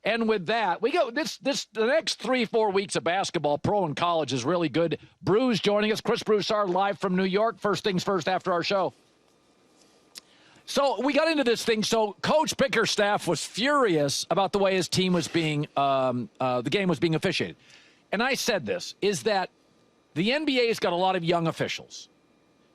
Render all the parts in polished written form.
And with that, we go the next 3-4 weeks of basketball, pro and college, is really good. Brews joining us, Chris Broussard live from New York. First things first after our show. So we got into this thing. So Coach Bickerstaff was furious about the way his team was being, the game was being officiated. And I said this, is that the NBA's got a lot of young officials.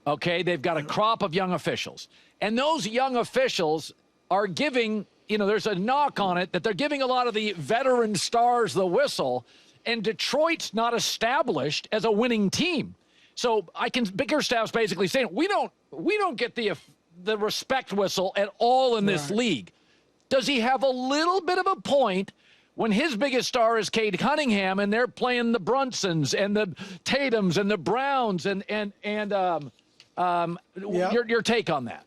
Okay, they've got a crop of young officials. And those young officials are giving, there's a knock on it that they're giving a lot of the veteran stars the whistle, and Detroit's not established as a winning team. So Bickerstaff's basically saying, we don't get the respect whistle at all in this league. Does he have a little bit of a point when his biggest star is Cade Cunningham and they're playing the Brunsons and the Tatums and the Browns your take on that?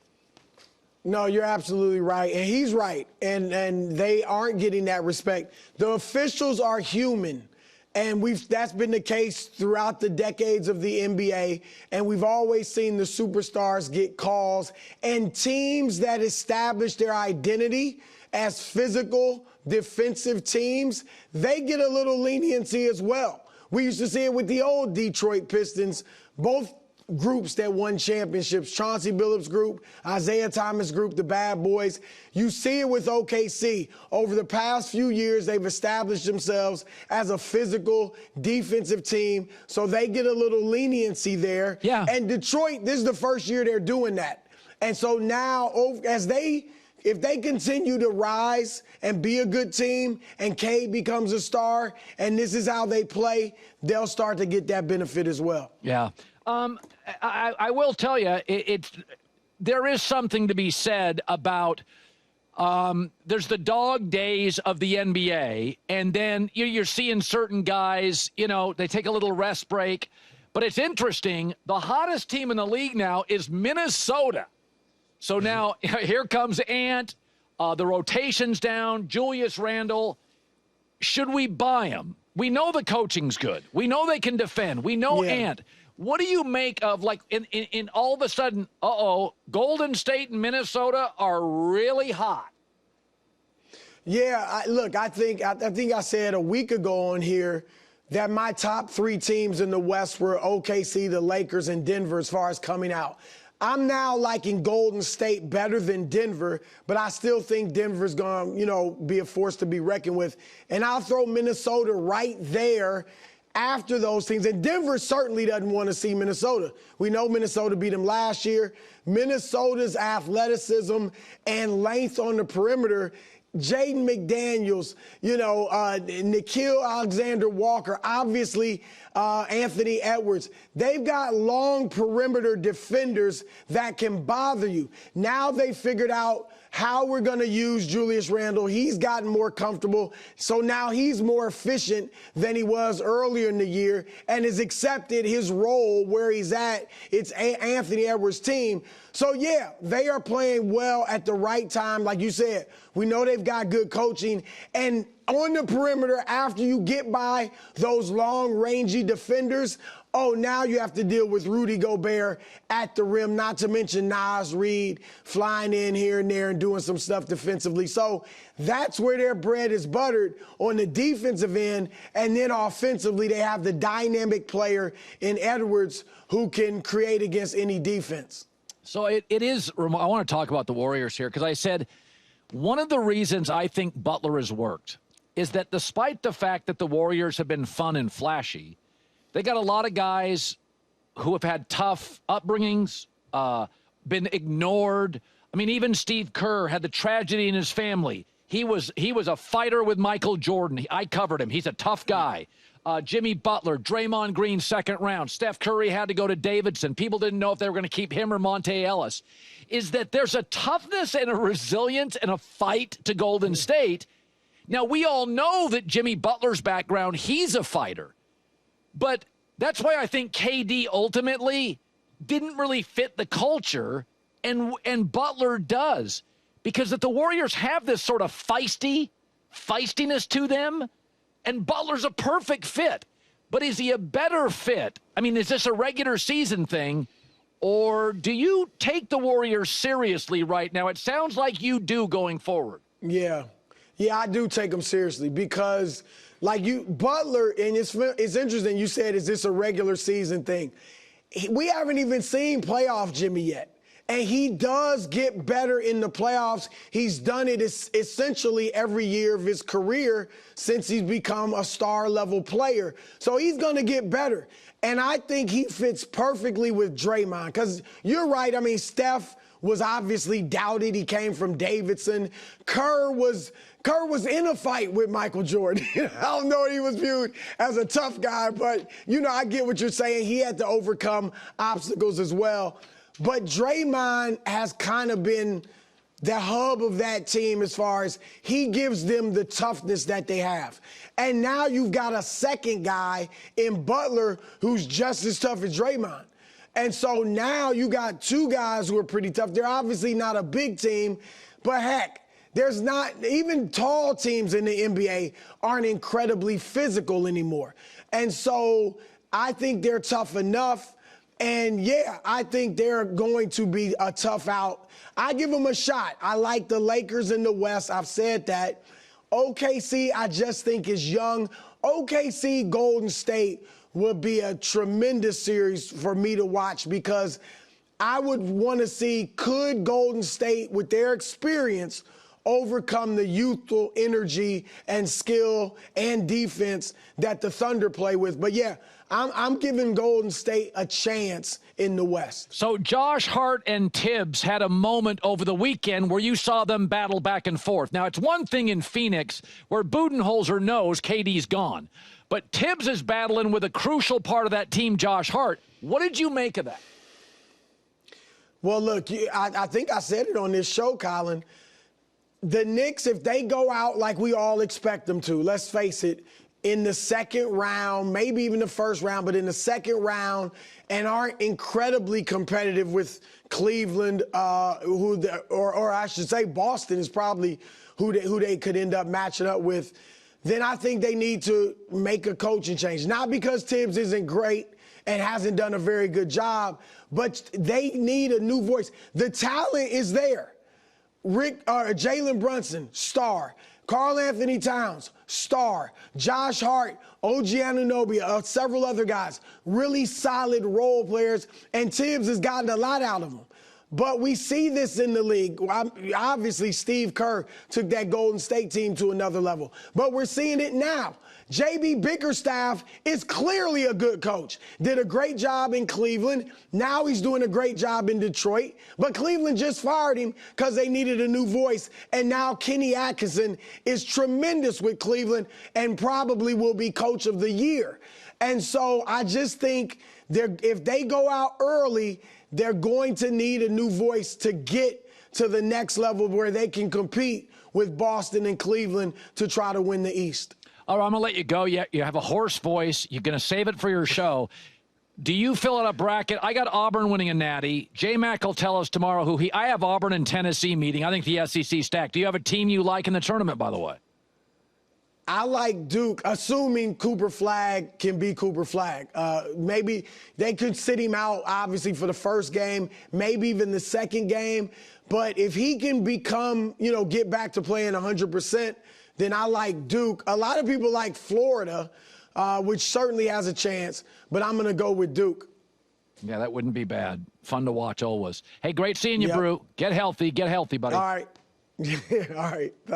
No, you're absolutely right. And he's right. And they aren't getting that respect. The officials are human. And that's been the case throughout the decades of the NBA. And we've always seen the superstars get calls. And teams that establish their identity as physical, defensive teams, they get a little leniency as well. We used to see it with the old Detroit Pistons, both groups that won championships, Chauncey Billups' group, Isaiah Thomas' group, the Bad Boys. You see it with OKC. Over the past few years, they've established themselves as a physical defensive team, so they get a little leniency there. Yeah. And Detroit, this is the first year they're doing that. And so now, if they continue to rise and be a good team and Cade becomes a star and this is how they play, they'll start to get that benefit as well. Yeah. I will tell you, there is something to be said about there's the dog days of the NBA, and then you're seeing certain guys, they take a little rest break. But it's interesting, the hottest team in the league now is Minnesota. So now here comes Ant, the rotation's down, Julius Randle. Should we buy him? We know the coaching's good. We know they can defend. We know Ant. What do you make of, in all of a sudden, Golden State and Minnesota are really hot? Yeah, I think I said a week ago on here that my top three teams in the West were OKC, the Lakers, and Denver as far as coming out. I'm now liking Golden State better than Denver, but I still think Denver's going to, be a force to be reckoned with. And I'll throw Minnesota right there after those teams. And Denver certainly doesn't want to see Minnesota. We know Minnesota beat them last year. Minnesota's athleticism and length on the perimeter, Jaden McDaniels, Nickeil Alexander-Walker, obviously Anthony Edwards. They've got long perimeter defenders that can bother you. Now they figured out how we're going to use Julius Randle. He's gotten more comfortable, so now he's more efficient than he was earlier in the year and has accepted his role where he's at. It's Anthony Edwards' team. So, yeah, they are playing well at the right time. Like you said, we know they've got good coaching. And on the perimeter, after you get by those long, rangy defenders, now you have to deal with Rudy Gobert at the rim, not to mention Naz Reid flying in here and there and doing some stuff defensively. So that's where their bread is buttered on the defensive end. And then offensively, they have the dynamic player in Edwards who can create against any defense. So it is – I want to talk about the Warriors here because I said one of the reasons I think Butler has worked is that despite the fact that the Warriors have been fun and flashy, they got a lot of guys who have had tough upbringings, been ignored. I mean, even Steve Kerr had the tragedy in his family. He was a fighter with Michael Jordan. I covered him. He's a tough guy. Jimmy Butler, Draymond Green, second round. Steph Curry had to go to Davidson. People didn't know if they were going to keep him or Monte Ellis. Is that there's a toughness and a resilience and a fight to Golden State. Now, we all know that Jimmy Butler's background, he's a fighter. But that's why I think KD ultimately didn't really fit the culture, and Butler does. Because that the Warriors have this sort of feistiness to them, and Butler's a perfect fit. But is he a better fit? I mean, is this a regular season thing, or do you take the Warriors seriously right now? It sounds like you do going forward. Yeah. Yeah, I do take him seriously because, like Butler, and it's interesting. You said, is this a regular season thing? We haven't even seen playoff Jimmy yet. And he does get better in the playoffs. He's done it essentially every year of his career since he's become a star-level player. So he's going to get better. And I think he fits perfectly with Draymond because you're right. I mean, Steph was obviously doubted. He came from Davidson. Kerr was in a fight with Michael Jordan. I don't know if he was viewed as a tough guy, but, I get what you're saying. He had to overcome obstacles as well. But Draymond has kind of been the hub of that team as far as he gives them the toughness that they have. And now you've got a second guy in Butler who's just as tough as Draymond. And so now you got two guys who are pretty tough. They're obviously not a big team, but heck, there's not even tall teams in the NBA aren't incredibly physical anymore. And so I think they're tough enough. And, yeah, I think they're going to be a tough out. I give them a shot. I like the Lakers in the West. I've said that. OKC, I just think is young. OKC Golden State would be a tremendous series for me to watch because I would want to see, could Golden State, with their experience, overcome the youthful energy and skill and defense that the Thunder play with. But, yeah, I'm giving Golden State a chance in the West. So Josh Hart and Tibbs had a moment over the weekend where you saw them battle back and forth. Now, it's one thing in Phoenix where Budenholzer knows KD's gone. But Tibbs is battling with a crucial part of that team, Josh Hart. What did you make of that? Well, look, I think I said it on this show, Colin. The Knicks, if they go out like we all expect them to, let's face it, in the second round, maybe even the first round, but in the second round, and aren't incredibly competitive with Cleveland, or I should say Boston is probably who they could end up matching up with, then I think they need to make a coaching change. Not because Tibbs isn't great and hasn't done a very good job, but they need a new voice. The talent is there. Jalen Brunson, star. Karl Anthony Towns, star. Josh Hart, OG Anunoby, several other guys, really solid role players, and Tibbs has gotten a lot out of them. But we see this in the league. Obviously, Steve Kerr took that Golden State team to another level. But we're seeing it now. J.B. Bickerstaff is clearly a good coach. Did a great job in Cleveland. Now he's doing a great job in Detroit. But Cleveland just fired him because they needed a new voice. And now Kenny Atkinson is tremendous with Cleveland and probably will be coach of the year. And so I just think if they go out early, they're going to need a new voice to get to the next level where they can compete with Boston and Cleveland to try to win the East. All right, I'm going to let you go. You have a hoarse voice. You're going to save it for your show. Do you fill out a bracket? I got Auburn winning a natty. J-Mac will tell us tomorrow I have Auburn and Tennessee meeting. I think the SEC stacked. Do you have a team you like in the tournament, by the way? I like Duke, assuming Cooper Flagg can be Cooper Flagg. Maybe they could sit him out, obviously, for the first game, maybe even the second game. But if he can become, get back to playing 100%, then I like Duke. A lot of people like Florida, which certainly has a chance, but I'm going to go with Duke. Yeah, that wouldn't be bad. Fun to watch always. Hey, great seeing you, Brew. Get healthy, buddy. All right. All right.